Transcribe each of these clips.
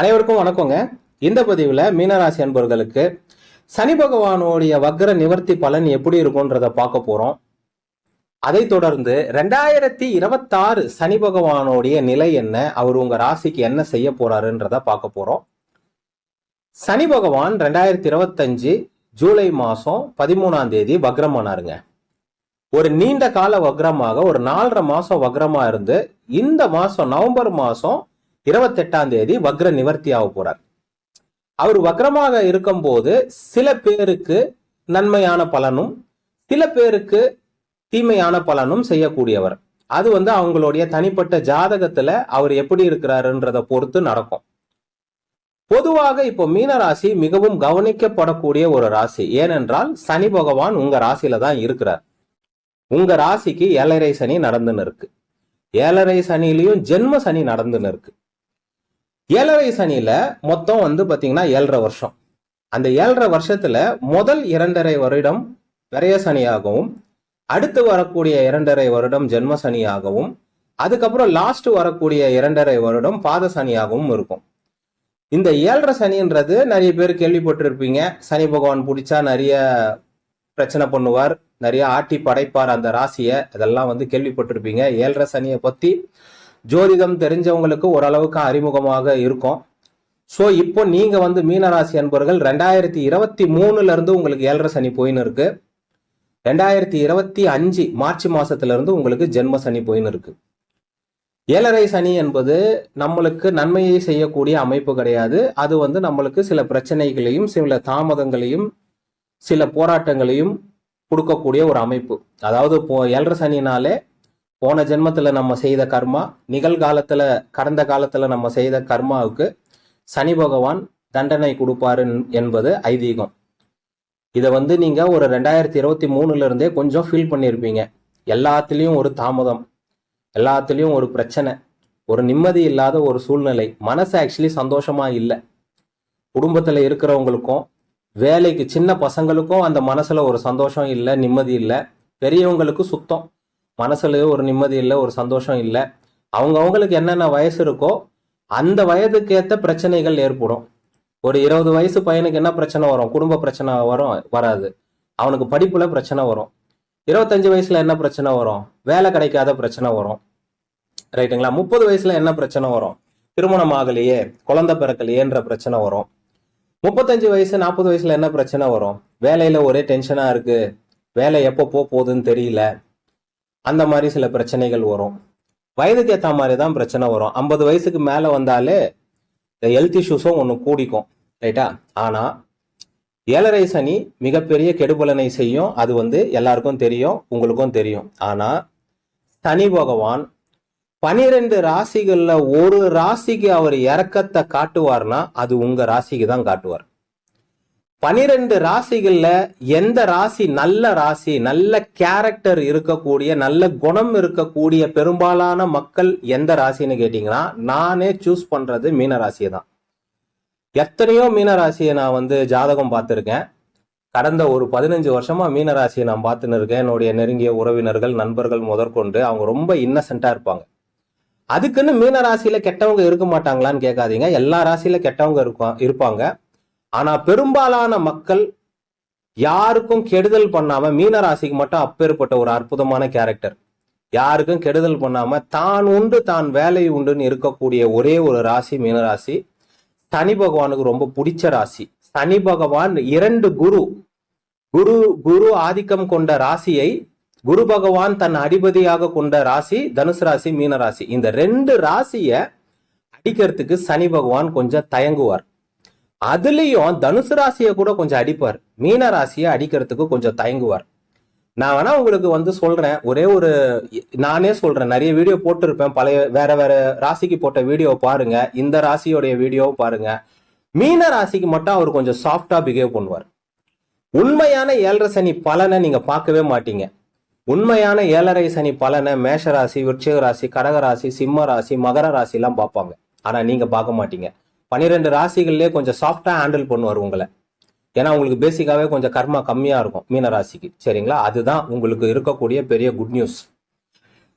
அனைவருக்கும் வணக்கங்க. இந்த பதிவில் மீனராசி அன்பர்களுக்கு சனி பகவானுடைய வக்ர நிவர்த்தி பலன் எப்படி இருக்கும்ன்றத பார்க்க போறோம். அதை தொடர்ந்து 2026 சனி பகவானுடைய நிலை என்ன, அவர் உங்க ராசிக்கு என்ன செய்ய போறாருன்றத பார்க்க போறோம். சனி பகவான் 2025 ஜூலை மாசம் 13ஆம் தேதி வக்ரமானாருங்க. ஒரு நீண்ட கால வக்ரமாக ஒரு 4.5 மாசம் வக்ரமா இருந்து இந்த மாசம் நவம்பர் மாசம் 28ஆம் தேதி வக்ர நிவர்த்தி ஆக போறார். அவர் வக்ரமாக இருக்கும் போது சில பேருக்கு நன்மையான பலனும் சில பேருக்கு தீமையான பலனும் செய்யக்கூடியவர். அது அவங்களுடைய தனிப்பட்ட ஜாதகத்துல அவர் எப்படி இருக்கிறாருன்றத பொறுத்து நடக்கும். பொதுவாக இப்போ மீனராசி மிகவும் கவனிக்கப்படக்கூடிய ஒரு ராசி. ஏனென்றால் சனி பகவான் உங்க ராசியில தான் இருக்கிறார். உங்க ராசிக்கு 7.5 சனி நடந்துன்னு இருக்கு. 7.5 சனிலையும் ஜென்ம சனி நடந்துன்னு இருக்கு. 7.5 சனியில மொத்தம் பாத்தீங்கன்னா 7.5 வருஷம். அந்த 7.5 வருஷத்துல முதல் 2.5 வருடம் விரய சனியாகவும், அடுத்து வரக்கூடிய 2.5 வருடம் ஜென்ம சனியாகவும், அதுக்கப்புறம் லாஸ்ட் வரக்கூடிய 2.5 வருடம் பாத சனியாகவும் இருக்கும். இந்த 7.5 சனின்றது நிறைய பேர் கேள்விப்பட்டிருப்பீங்க. சனி பகவான் பிடிச்சா நிறைய பிரச்சனை பண்ணுவார், நிறைய ஆட்டி படைப்பார் அந்த ராசியை, இதெல்லாம் கேள்விப்பட்டிருப்பீங்க. 7.5 சனியை பத்தி ஜோதிடம் தெரிஞ்சவங்களுக்கு ஓரளவுக்கு அறிமுகமாக இருக்கும். ஸோ இப்போ நீங்க மீனராசி அன்பர்கள் 2023 இருந்து உங்களுக்கு 7.5 சனி போயின்னு இருக்கு. 2025 மார்ச் மாசத்துல இருந்து உங்களுக்கு ஜென்ம சனி போயின்னு இருக்கு. 7.5 சனி என்பது நம்மளுக்கு நன்மையை செய்யக்கூடிய அமைப்பு கிடையாது. அது நம்மளுக்கு சில பிரச்சனைகளையும் சில தாமதங்களையும் சில போராட்டங்களையும் கொடுக்கக்கூடிய ஒரு அமைப்பு. அதாவது 7.5 சனினாலே போன ஜென்மத்துல நம்ம செய்த கர்மா, நிகழ்காலத்துல கடந்த காலத்துல நம்ம செய்த கர்மாவுக்கு சனி பகவான் தண்டனை கொடுப்பாரு என்பது ஐதீகம். இதை நீங்க ஒரு 2023 இருந்தே கொஞ்சம் ஃபீல் பண்ணியிருப்பீங்க. எல்லாத்துலேயும் ஒரு தாமதம், எல்லாத்துலேயும் ஒரு பிரச்சனை, ஒரு நிம்மதி இல்லாத ஒரு சூழ்நிலை. மனசு ஆக்சுவலி சந்தோஷமா இல்லை. குடும்பத்துல இருக்கிறவங்களுக்கும் வேலைக்கு சின்ன பசங்களுக்கும் அந்த மனசுல ஒரு சந்தோஷம் இல்லை, நிம்மதி இல்லை. பெரியவங்களுக்கு சுத்தம் மனசுலயே ஒரு நிம்மதி இல்லை, ஒரு சந்தோஷம் இல்லை. அவங்களுக்கு என்னென்ன வயசு இருக்கோ அந்த வயதுக்கு ஏற்ற பிரச்சனைகள் ஏற்படும். ஒரு 20 வயசு பையனுக்கு என்ன பிரச்சனை வரும்? குடும்ப பிரச்சனை வராது. அவனுக்கு படிப்புல பிரச்சனை வரும். 25 வயசுல என்ன பிரச்சனை வரும்? வேலை கிடைக்காத பிரச்சனை வரும். ரைட்டுங்களா? 30 வயசுல என்ன பிரச்சனை வரும்? திருமணம் ஆகலையே, குழந்தை பிறக்கலையேன்ற பிரச்சனை வரும். 35 வயசு 40 வயசுல என்ன பிரச்சனை வரும்? வேலையில ஒரே டென்ஷனா இருக்கு, வேலை எப்போ போகுதுன்னு தெரியல, அந்த மாதிரி சில பிரச்சனைகள் வரும். வயதுக்கு ஏற்ற மாதிரி தான் பிரச்சனை வரும். 50 வயசுக்கு மேல வந்தாலே இந்த ஹெல்த் இஷ்யூஸும் ஒன்று கூடிக்கும். ரைட்டா? ஆனா 7.5 சனி மிகப்பெரிய கெடுபலனை செய்யும். அது எல்லாருக்கும் தெரியும், உங்களுக்கும் தெரியும். ஆனா சனி பகவான் 12 ராசிகள்ல ஒரு ராசிக்கு அவர் இறக்கத்தை காட்டுவார்னா அது உங்க ராசிக்கு தான் காட்டுவார். 12 ராசிகள்ல எந்த ராசி நல்ல கேரக்டர் இருக்கக்கூடிய, நல்ல குணம் இருக்கக்கூடிய பெரும்பாலான மக்கள் எந்த ராசின்னு கேட்டீங்கன்னா நானே சூஸ் பண்றது மீன ராசியை தான். எத்தனையோ மீன ராசியை நான் ஜாதகம் பார்த்துருக்கேன். கடந்த ஒரு 15 வருஷமா மீன ராசியை நான் பார்த்துன்னு இருக்கேன். என்னுடைய நெருங்கிய உறவினர்கள், நண்பர்கள் முதற்கொண்டு அவங்க ரொம்ப இன்னசென்ட்டா இருப்பாங்க. அதுக்குன்னு மீன ராசியில கெட்டவங்க இருக்க மாட்டாங்களான்னு கேட்காதீங்க. எல்லா ராசியில கெட்டவங்க இருப்பாங்க. ஆனா பெரும்பாலான மக்கள் யாருக்கும் கெடுதல் பண்ணாம, மீனராசிக்கு மட்டும் அப்பேற்பட்ட ஒரு அற்புதமான கேரக்டர், யாருக்கும் கெடுதல் பண்ணாம தான் உண்டு தான் வேலை உண்டுன்னு இருக்கக்கூடிய ஒரே ஒரு ராசி மீனராசி. சனி பகவானுக்கு ரொம்ப பிடிச்ச ராசி. சனி பகவான் 2 குரு ஆதிக்கம் கொண்ட ராசியை, குரு பகவான் தன் அதிபதியாக கொண்ட ராசி தனுசு ராசி, மீனராசி. இந்த 2 ராசிய அடிக்கிறதுக்கு சனி பகவான் கொஞ்சம் தயங்குவார். அதுலயும் தனுசு ராசியை கூட கொஞ்சம் அடிப்பார். மீன ராசியை அடிக்கிறதுக்கு கொஞ்சம் தயங்குவார். நான் வேணா உங்களுக்கு சொல்றேன், ஒரே ஒரு நானே சொல்றேன், நிறைய வீடியோ போட்டிருப்பேன், பழைய வேற ராசிக்கு போட்ட வீடியோ பாருங்க, இந்த ராசியோடைய வீடியோவும் பாருங்க. மீன ராசிக்கு மட்டும் அவர் கொஞ்சம் சாஃப்டா பிஹேவ் பண்ணுவார். உண்மையான 7.5 சனி பலனை நீங்க பார்க்கவே மாட்டீங்க. உண்மையான 7.5 சனி பலனை மேஷராசி, விருச்சிக ராசி, கடக ராசி, சிம்ம ராசி, மகர ராசி எல்லாம் பார்ப்பாங்க. ஆனா நீங்க பார்க்க மாட்டீங்க. 12 ராசிகள்லயே கொஞ்சம் சாஃப்டா ஹேண்டில் பண்ணுவார் உங்களை. ஏன்னா உங்களுக்கு பேசிக்காவே கொஞ்சம் கர்மா கம்மியா இருக்கும் மீன ராசிக்கு. சரிங்களா? அதுதான் உங்களுக்கு இருக்கக்கூடிய பெரிய குட் நியூஸ்.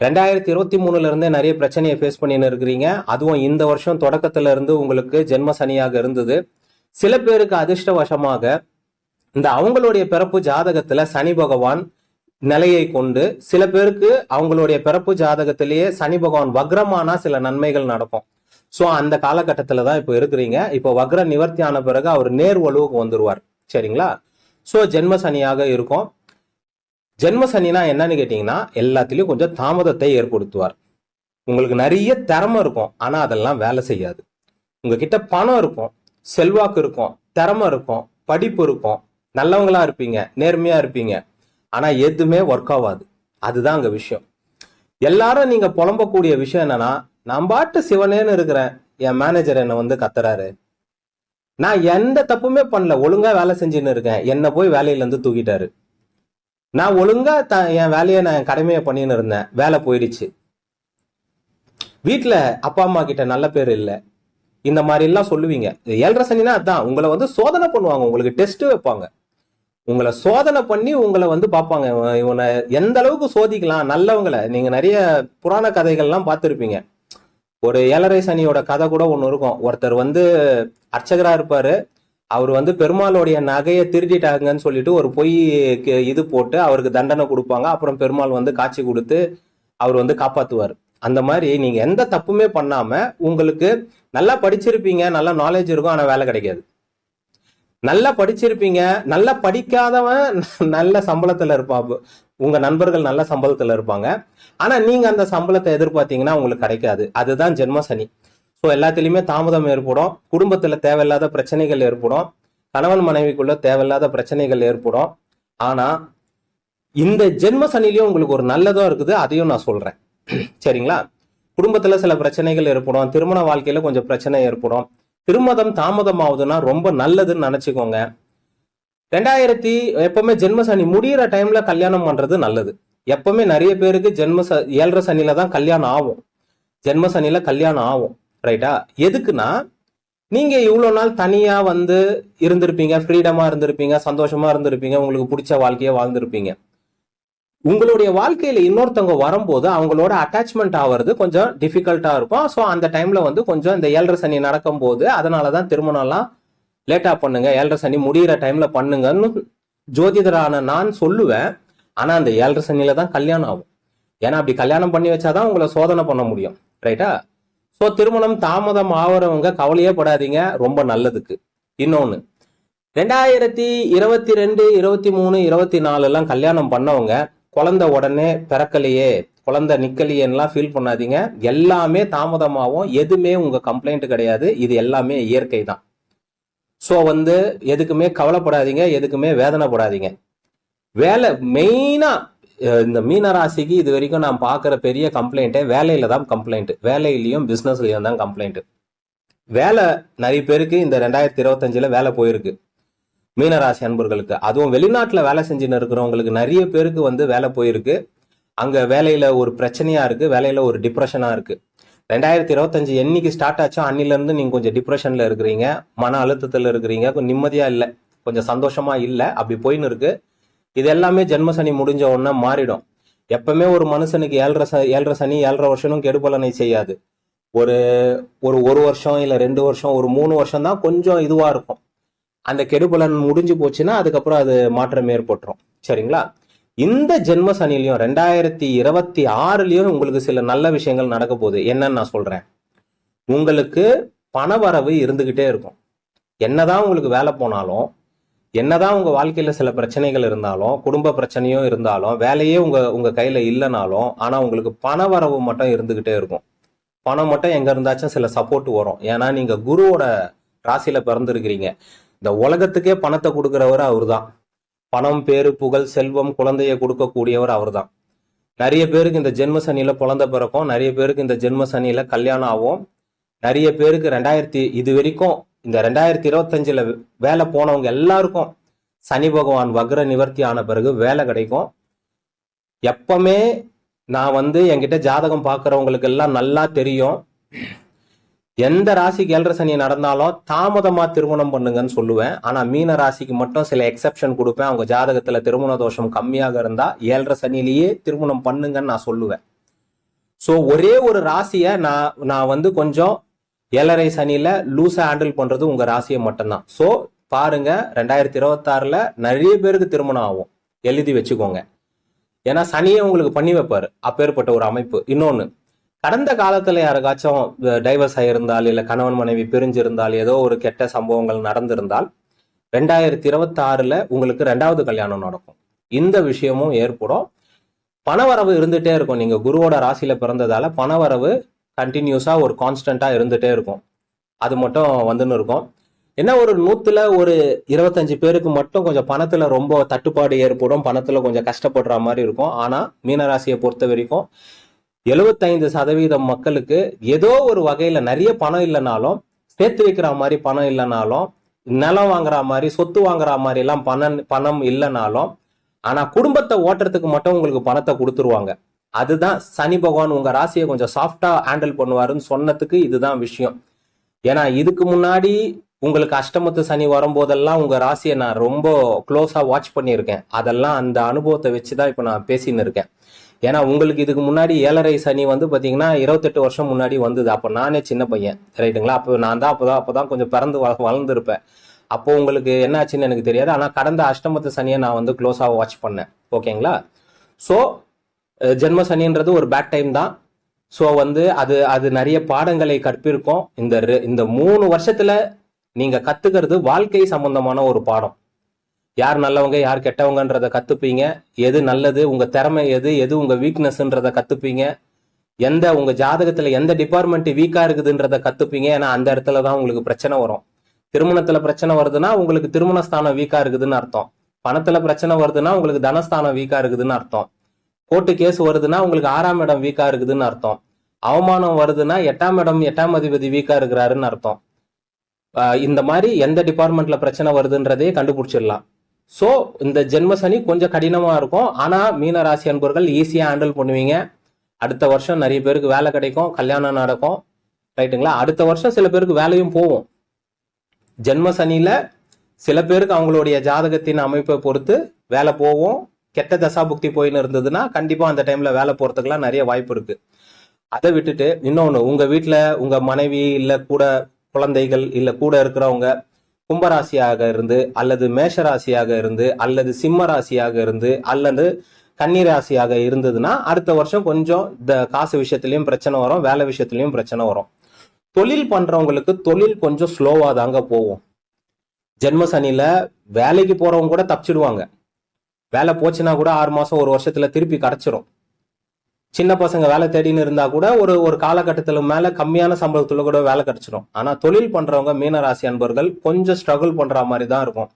2023 இருந்தே நிறைய பிரச்சனையை ஃபேஸ் பண்ணின்னு இருக்கிறீங்க. அதுவும் இந்த வருஷம் தொடக்கத்துல இருந்து உங்களுக்கு ஜென்ம சனியாக இருந்தது. சில பேருக்கு அதிர்ஷ்டவசமாக இந்த அவங்களுடைய பிறப்பு ஜாதகத்துல சனி பகவான் நிலையை கொண்டு, சில பேருக்கு அவங்களுடைய பிறப்பு ஜாதகத்திலேயே சனி பகவான் வக்ரமானா சில நன்மைகள் நடக்கும். சோ அந்த காலகட்டத்துல தான் இப்போ இருக்கிறீங்க. இப்போ வக்ர நிவர்த்தி ஆன பிறகு அவர் நேர் வலுவுக்கு வந்துருவார். சரிங்களா? சோ ஜென்ம சனியாக இருக்கும். ஜென்ம சனினா என்னன்னு கேட்டீங்கன்னா, எல்லாத்திலயும் கொஞ்சம் தாமதத்தை ஏற்படுத்துவார். உங்களுக்கு நிறைய திறமை இருக்கும், ஆனா அதெல்லாம் வேலை செய்யாது. உங்ககிட்ட பணம் இருக்கும், செல்வாக்கு இருக்கும், திறமை இருக்கும், படிப்பு இருக்கும், நல்லவங்களா இருப்பீங்க, நேர்மையா இருப்பீங்க, ஆனா எதுவுமே ஒர்க் ஆகாது. அதுதான் அங்க விஷயம். எல்லாரும் நீங்க புலம்பக்கூடிய விஷயம் என்னன்னா, நான் பாட்டு சிவனேன்னு இருக்கிறேன், என் மேனேஜர் என்னை வந்து கத்துறாரு, நான் எந்த தப்புமே பண்ணல, ஒழுங்கா வேலை செஞ்சுன்னு இருக்கேன், என்னை போய் வேலையில இருந்து தூக்கிட்டாரு, நான் ஒழுங்கா என் வேலையை நான் கடமையை பண்ணின்னு இருந்தேன், வேலை போயிடுச்சு, வீட்டுல அப்பா அம்மா கிட்ட நல்ல பேர் இல்லை, இந்த மாதிரி எல்லாம் சொல்லுவீங்க. 7.5 சனினா அதான், உங்களை வந்து சோதனை பண்ணுவாங்க, உங்களுக்கு டெஸ்ட் வைப்பாங்க, உங்களை சோதனை பண்ணி உங்களை வந்து பார்ப்பாங்க, இவனை எந்த அளவுக்கு சோதிக்கலாம். நல்லவங்களை நீங்க நிறைய புராண கதைகள்லாம் பார்த்துருப்பீங்க. ஒரு 7.5 சனியோட கதை கூட ஒன்று இருக்கும். ஒருத்தர் வந்து அர்ச்சகரா இருப்பாரு, அவர் வந்து பெருமாளுடைய நகையை திருடிட்டாங்கன்னு சொல்லிட்டு ஒரு பொய் இது போட்டு அவருக்கு தண்டனை கொடுப்பாங்க. அப்புறம் பெருமாள் வந்து காட்சி கொடுத்து அவர் வந்து காப்பாத்துவார். அந்த மாதிரி நீங்க எந்த தப்புமே பண்ணாம, உங்களுக்கு நல்லா படிச்சிருப்பீங்க, நல்ல நாலேஜ் இருக்கும், ஆனா வேலை கிடைக்காது. நல்லா படிச்சிருப்பீங்க, நல்லா படிக்காதவன் நல்ல சம்பளத்துல இருப்பான், உங்க நண்பர்கள் நல்ல சம்பளத்துல இருப்பாங்க, ஆனா நீங்க அந்த சம்பளத்தை எதிர்பார்த்தீங்கன்னா உங்களுக்கு கிடைக்காது. அதுதான் ஜென்ம சனி. ஸோ எல்லாத்துலயுமே தாமதம் ஏற்படும், குடும்பத்துல தேவையில்லாத பிரச்சனைகள் ஏற்படும், கணவன் மனைவிக்குள்ள தேவையில்லாத பிரச்சனைகள் ஏற்படும். ஆனா இந்த ஜென்ம சனிலையும் உங்களுக்கு ஒரு நல்லதும் இருக்குது, அதையும் நான் சொல்றேன். சரிங்களா? குடும்பத்துல சில பிரச்சனைகள் ஏற்படும், திருமண வாழ்க்கையில கொஞ்சம் பிரச்சனை ஏற்படும். திருமணம் தாமதம் ஆகுதுன்னா ரொம்ப நல்லதுன்னு நினைச்சுக்கோங்க. எப்பவுமே ஜென்ம சனி முடிகிற டைம்ல கல்யாணம் பண்றது நல்லது. எப்பவுமே நிறைய பேருக்கு 7.5 சனியில தான் கல்யாணம் ஆகும், ஜென்ம சனியில கல்யாணம் ஆகும். ரைட்டா? எதுக்குன்னா, நீங்க இவ்வளவு நாள் தனியா வந்து இருந்திருப்பீங்க, ஃப்ரீடமா இருந்திருப்பீங்க, சந்தோஷமா இருந்திருப்பீங்க, உங்களுக்கு பிடிச்ச வாழ்க்கைய வாழ்ந்திருப்பீங்க. உங்களுடைய வாழ்க்கையில இன்னொருத்தவங்க வரும்போது அவங்களோட அட்டாச்மெண்ட் ஆகிறது கொஞ்சம் டிஃபிகல்ட்டா இருக்கும். ஸோ அந்த டைம்ல வந்து கொஞ்சம் இந்த 7.5 சனி நடக்கும் போது, அதனாலதான் திருமணம்லாம் லேட்டா பண்ணுங்க, 7.5 சனி முடிகிற டைம்ல பண்ணுங்கன்னு ஜோதிடரான நான் சொல்லுவேன். ஆனா அந்த 7.5 சனியில தான் கல்யாணம் ஆகும். ஏன்னா அப்படி கல்யாணம் பண்ணி வச்சாதான் உங்களை சோதனை பண்ண முடியும். ரைட்டா? ஸோ திருமணம் தாமதம் ஆகிறவங்க கவலையே படாதீங்க, ரொம்ப நல்லதுக்கு. இன்னொன்னு, 2022, 23, 24 எல்லாம் கல்யாணம் பண்ணவங்க குழந்தை உடனே பிறக்கலையே, குழந்தை நிக்கலையேலாம் ஃபீல் பண்ணாதீங்க. எல்லாமே தாமதமாகும், எதுவுமே உங்க கம்ப்ளைண்ட் கிடையாது, இது எல்லாமே இயற்கை தான். ஸோ வந்து எதுக்குமே கவலைப்படாதீங்க, எதுக்குமே வேதனைப்படாதீங்க. வேலை மெயினா இந்த மீனராசிக்கு இது வரைக்கும் நான் பார்க்குற பெரிய கம்ப்ளைண்ட்டே வேலையில தான் கம்ப்ளைண்ட், வேலையிலையும் பிஸ்னஸ்லையும் தான் கம்ப்ளைண்ட். வேலை நிறைய பேருக்கு இந்த 2025 வேலை போயிருக்கு மீனராசி அன்பர்களுக்கு. அதுவும் வெளிநாட்டில் வேலை செஞ்சுன்னு இருக்கிறவங்களுக்கு நிறைய பேருக்கு வந்து வேலை போயிருக்கு. அங்கே வேலையில் ஒரு பிரச்சனையாக இருக்குது, வேலையில் ஒரு டிப்ரெஷனாக இருக்குது. 2025 என்னைக்கு ஸ்டார்ட் ஆச்சோ அன்னிலேருந்து நீங்கள் கொஞ்சம் டிப்ரெஷனில் இருக்கிறீங்க, மன அழுத்தத்தில் இருக்கிறீங்க, கொஞ்சம் நிம்மதியாக இல்லை, கொஞ்சம் சந்தோஷமாக இல்லை, அப்படி போயின்னு இருக்கு. இது எல்லாமே ஜென்ம சனி முடிஞ்ச உடனே மாறிடும். எப்பவுமே ஒரு மனுஷனுக்கு 7.5 சனி 7.5 வருஷனும் கெடுபலனை செய்யாது. ஒரு ஒரு வருஷம் இல்லை 2 வருஷம், ஒரு 3 வருஷம் தான் கொஞ்சம் இதுவாக இருக்கும். அந்த கெடுபலன் முடிஞ்சு போச்சுன்னா அதுக்கப்புறம் அது மாற்றம் ஏற்பட்டுரும். சரிங்களா? இந்த ஜென்ம சனிலையும் 2026லயும் உங்களுக்கு சில நல்ல விஷயங்கள் நடக்க போகுது. என்னன்னு நான் சொல்றேன். உங்களுக்கு பண வரவு இருந்துகிட்டே இருக்கும். என்னதான் உங்களுக்கு வேலை போனாலும், என்னதான் உங்க வாழ்க்கையில சில பிரச்சனைகள் இருந்தாலும், குடும்ப பிரச்சனையும் இருந்தாலும், வேலையே உங்க கையில இல்லைனாலும், ஆனா உங்களுக்கு பண வரவு மட்டும் இருந்துகிட்டே இருக்கும். பணம் மட்டும் எங்க இருந்தாச்சும் சில சப்போர்ட் வரும். ஏன்னா நீங்க குருவோட ராசியில பிறந்திருக்கிறீங்க. இந்த உலகத்துக்கே பணத்தை கொடுக்கிறவர் அவர் தான். பணம், பேரு, புகழ், செல்வம், குழந்தைய கொடுக்கக்கூடியவர் அவர் தான். நிறைய பேருக்கு இந்த ஜென்ம சனியில குழந்தை பிறக்கும், நிறைய பேருக்கு இந்த ஜென்ம சனியில கல்யாணம் ஆகும், நிறைய பேருக்கு இது வரைக்கும் இந்த 2025 வேலை போனவங்க எல்லாருக்கும் சனி பகவான் வக்ர நிவர்த்தி ஆன பிறகு வேலை கிடைக்கும். எப்பவுமே நான் வந்து என்கிட்ட ஜாதகம் பார்க்கறவங்களுக்கு எல்லாம் நல்லா தெரியும், எந்த ராசிக்கு 7.5 சனி நடந்தாலும் தாமதமா திருமணம் பண்ணுங்கன்னு சொல்லுவேன். ஆனா மீன ராசிக்கு மட்டும் சில எக்ஸெப்ஷன் கொடுப்பேன். அவங்க ஜாதகத்துல திருமண தோஷம் கம்மியாக இருந்தா 7.5 சனிலேயே திருமணம் பண்ணுங்கன்னு நான் சொல்லுவேன். ஸோ ஒரே ஒரு ராசியை நான் வந்து கொஞ்சம் ஏழரை சனியில லூஸா ஹேண்டில் பண்றது உங்க ராசியை மட்டும்தான். ஸோ பாருங்க, 2026 நிறைய பேருக்கு திருமணம் ஆகும், எழுதி வச்சுக்கோங்க. ஏன்னா சனியை உங்களுக்கு பண்ணி வைப்பாரு, அப்பேற்பட்ட ஒரு அமைப்பு. இன்னொன்னு, கடந்த காலத்துல யாருக்காச்சும் டைவர்ஸ் ஆயிருந்தால், இல்ல கணவன் மனைவி பிரிஞ்சிருந்தால், ஏதோ ஒரு கெட்ட சம்பவங்கள் நடந்திருந்தால் 2026 உங்களுக்கு 2வது கல்யாணம் நடக்கும். இந்த விஷயமும் ஏற்படும். பணவரவு இருந்துட்டே இருக்கும். நீங்க குருவோட ராசியில பிறந்ததால பணவரவு கண்டினியூஸா ஒரு கான்ஸ்டன்டா இருந்துட்டே இருக்கும். அது மட்டும் வந்துன்னு இருக்கும். என்ன, ஒரு 100ல ஒரு 25 பேருக்கு மட்டும் கொஞ்சம் பணத்துல ரொம்ப தட்டுப்பாடு ஏற்படும், பணத்துல கொஞ்சம் கஷ்டப்படுற மாதிரி இருக்கும். ஆனா மீனராசியை பொறுத்த வரைக்கும் 75% மக்களுக்கு ஏதோ ஒரு வகையில, நிறைய பணம் இல்லைனாலும், சேர்த்து வைக்கிற மாதிரி பணம் இல்லைனாலும், நிலம் வாங்குற மாதிரி, சொத்து வாங்குற மாதிரி எல்லாம் பணம் இல்லைனாலும், ஆனா குடும்பத்தை ஓட்டுறதுக்கு மட்டும் உங்களுக்கு பணத்தை கொடுத்துருவாங்க. அதுதான் சனி பகவான் உங்க ராசியை கொஞ்சம் சாஃப்டா ஹேண்டில் பண்ணுவாருன்னு சொன்னதுக்கு இதுதான் விஷயம். ஏன்னா இதுக்கு முன்னாடி உங்களுக்கு அஷ்டமத்து சனி வரும்போதெல்லாம் உங்க ராசியை நான் ரொம்ப க்ளோஸா வாட்ச் பண்ணியிருக்கேன். அதெல்லாம் அந்த அனுபவத்தை வச்சுதான் இப்ப நான் பேசின்னு இருக்கேன். ஏன்னா உங்களுக்கு இதுக்கு முன்னாடி ஏழரை சனி வந்து பாத்தீங்கன்னா 28 வருஷம் முன்னாடி வந்தது. அப்ப நானே சின்ன பையன், ரைட்டுங்களா? அப்போ நான் தான் அப்பதான் கொஞ்சம் பிறந்து வளர்ந்துருப்பேன். அப்போ உங்களுக்கு என்ன ஆச்சுன்னு எனக்கு தெரியாது. ஆனா கடந்த அஷ்டமத்து சனியை நான் வந்து க்ளோஸா வாட்ச் பண்ணேன். ஓகேங்களா? ஸோ ஜென்ம சனின்றது ஒரு பேட் டைம் தான். ஸோ வந்து அது நிறைய பாடங்களை கற்பிருக்கும். இந்த 3 வருஷத்துல நீங்க கத்துக்கிறது வாழ்க்கை சம்பந்தமான ஒரு பாடம். யார் நல்லவங்க யார் கெட்டவங்கன்றத கத்துப்பீங்க. எது நல்லது, உங்க திறமை எது உங்க வீக்னஸ்ன்றத கத்துப்பீங்க. உங்க ஜாதகத்துல எந்த டிபார்ட்மெண்ட் வீக்கா இருக்குதுன்றத கத்துப்பீங்க. ஏன்னா அந்த இடத்துல தான் உங்களுக்கு பிரச்சனை வரும். திருமணத்துல பிரச்சனை வருதுன்னா உங்களுக்கு திருமணஸ்தானம் வீக்கா இருக்குதுன்னு அர்த்தம். பணத்துல பிரச்சனை வருதுன்னா உங்களுக்கு தனஸ்தானம் வீக்கா இருக்குதுன்னு அர்த்தம். கோர்ட்டு கேஸ் வருதுன்னா உங்களுக்கு 6ஆம் இடம் வீக்கா இருக்குதுன்னு அர்த்தம். அவமானம் வருதுன்னா 8ஆம் அதிபதி வீக்கா இருக்கிறாருன்னு அர்த்தம். இந்த மாதிரி எந்த டிபார்ட்மெண்ட்ல பிரச்சனை வருதுன்றதே கண்டுபிடிச்சிடலாம். ஸோ இந்த ஜென்ம சனி கொஞ்சம் கடினமா இருக்கும். ஆனா மீன ராசி அன்பர்கள் ஈஸியா ஹேண்டில் பண்ணுவீங்க. அடுத்த வருஷம் நிறைய பேருக்கு வேலை கிடைக்கும், கல்யாணம் நடக்கும், ரைட்டுங்களா? அடுத்த வருஷம் சில பேருக்கு வேலையும் போகும். ஜென்ம சனியில சில பேருக்கு அவங்களுடைய ஜாதகத்தின் அமைப்பை பொறுத்து வேலை போகும். கெட்ட தசாபுக்தி போயின்னு இருந்ததுன்னா கண்டிப்பா அந்த டைம்ல வேலை போறதுக்கெல்லாம் நிறைய வாய்ப்பு இருக்கு. அதை விட்டுட்டு இன்னொன்னு, உங்க வீட்டுல உங்க மனைவி இல்ல கூட குழந்தைகள் இல்ல கூட இருக்கிறவங்க கும்பராசியாக இருந்து, அல்லது மேஷராசியாக இருந்து, அல்லது சிம்ம ராசியாக இருந்து, அல்லது கன்னிராசியாக இருந்ததுன்னா அடுத்த வருஷம் கொஞ்சம் இந்த காசு விஷயத்திலயும் பிரச்சனை வரும், வேலை விஷயத்திலயும் பிரச்சனை வரும். தொழில் பண்றவங்களுக்கு தொழில் கொஞ்சம் ஸ்லோவா தாங்க போகும். ஜென்ம சனியில வேலைக்கு போறவங்க கூட தப்பிச்சிடுவாங்க. வேலை போச்சுன்னா கூட 6 மாசம் 1 வருஷத்துல திருப்பி கிடைச்சிரும். சின்ன பசங்க வேலை தேடின்னு இருந்தா கூட ஒரு காலகட்டத்துல மேல கம்மியான சம்பளத்துல கூட வேலை கிடைச்சிடும். ஆனா தொழில் பண்றவங்க மீனராசி அன்பர்கள் கொஞ்சம் ஸ்ட்ரகிள் பண்ற மாதிரி தான் இருக்கும்.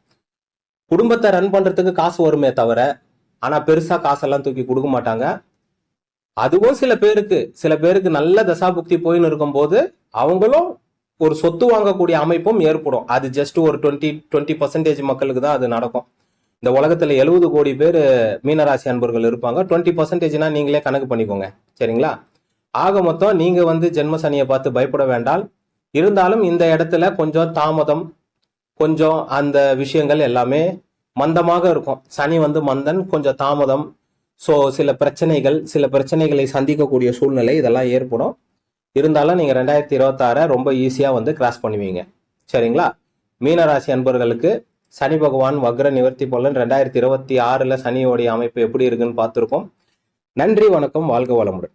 குடும்பத்தை ரன் பண்றதுக்கு காசு வருமே தவிர, ஆனா பெருசா காசெல்லாம் தூக்கி கொடுக்க மாட்டாங்க. அதுவும் சில பேருக்கு நல்ல தசாபுக்தி போயின்னு இருக்கும் போது அவங்களும் ஒரு சொத்து வாங்கக்கூடிய அமைப்பும் ஏற்படும். அது ஜஸ்ட் ஒரு 20% மக்களுக்கு தான் அது நடக்கும். இந்த உலகத்துல 70 கோடி பேர் மீனராசி அன்பர்கள் இருப்பாங்க. 20%னா நீங்களே கணக்கு பண்ணிக்கோங்க, சரிங்களா? ஆக மொத்தம் நீங்க வந்து ஜென்ம சனியை பார்த்து பயப்பட வேண்டாம். இருந்தாலும் இந்த இடத்துல கொஞ்சம் தாமதம், கொஞ்சம் அந்த விஷயங்கள் எல்லாமே மந்தமாக இருக்கும். சனி வந்து மந்தன், கொஞ்சம் தாமதம். ஸோ சில பிரச்சனைகளை சந்திக்கக்கூடிய சூழ்நிலை இதெல்லாம் ஏற்படும். இருந்தாலும் நீங்க 2026 ரொம்ப ஈஸியா வந்து கிராஸ் பண்ணுவீங்க, சரிங்களா? மீனராசி அன்பர்களுக்கு சனி பகவான் வக்ர நிவர்த்தி பலன் 2026 சனியோடைய அமைப்பு எப்படி இருக்குன்னு பார்த்துருக்கோம். நன்றி, வணக்கம், வாழ்க வளமுடன்.